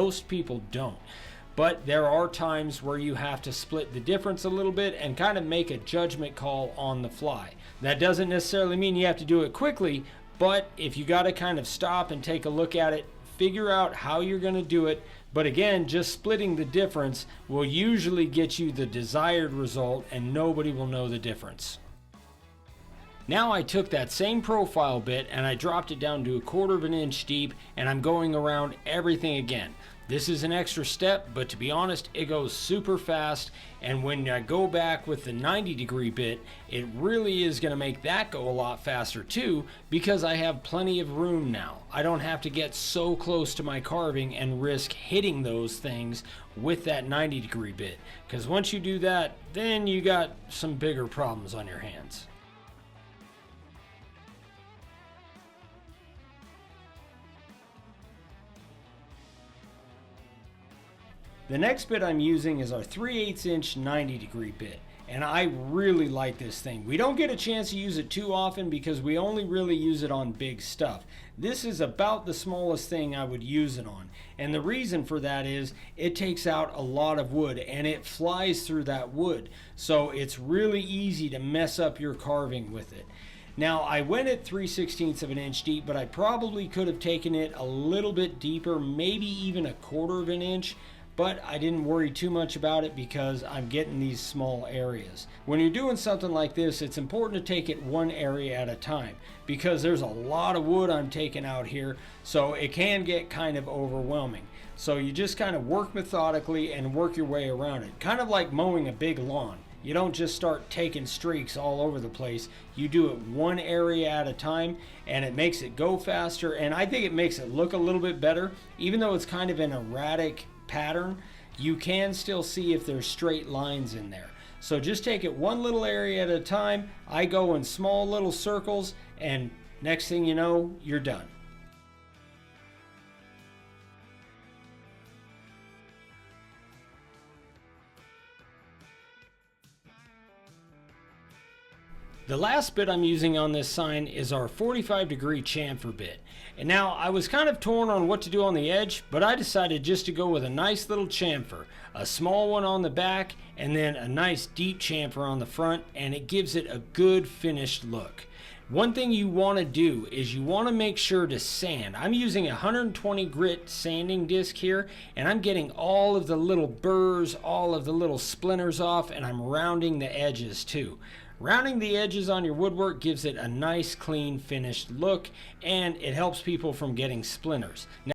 Most people don't. But there are times where you have to split the difference a little bit and kind of make a judgment call on the fly. That doesn't necessarily mean you have to do it quickly, but if you got to kind of stop and take a look at it, figure out how you're going to do it. But again, just splitting the difference will usually get you the desired result and nobody will know the difference. Now I took that same profile bit and I dropped it down to 1/4 of an inch deep, and I'm going around everything again. This is an extra step, but to be honest, it goes super fast, and when I go back with the 90-degree bit, it really is going to make that go a lot faster too, because I have plenty of room now. I don't have to get so close to my carving and risk hitting those things with that 90-degree bit, because once you do that, then you got some bigger problems on your hands. The next bit I'm using is our 3/8 inch 90-degree bit, and I really like this thing. We don't get a chance to use it too often because we only really use it on big stuff. This is about the smallest thing I would use it on, and the reason for that is it takes out a lot of wood and it flies through that wood, so it's really easy to mess up your carving with it. Now I went at 3/16 of an inch deep, but I probably could have taken it a little bit deeper, maybe even 1/4 of an inch. But I didn't worry too much about it because I'm getting these small areas. When you're doing something like this, it's important to take it one area at a time because there's a lot of wood I'm taking out here, so it can get kind of overwhelming. So you just kind of work methodically and work your way around it, kind of like mowing a big lawn. You don't just start taking streaks all over the place. You do it one area at a time, and it makes it go faster, and I think it makes it look a little bit better. Even though it's kind of an erratic pattern, you can still see if there's straight lines in there. So just take it one little area at a time. I go in small little circles, and next thing you know, you're done. The last bit I'm using on this sign is our 45-degree chamfer bit. And now I was kind of torn on what to do on the edge, but I decided just to go with a nice little chamfer, a small one on the back and then a nice deep chamfer on the front, and it gives it a good finished look. One thing you want to do is you want to make sure to sand. I'm using a 120 grit sanding disc here, and I'm getting all of the little burrs, all of the little splinters off, and I'm rounding the edges too. Rounding the edges on your woodwork gives it a nice clean finished look, and it helps people from getting splinters.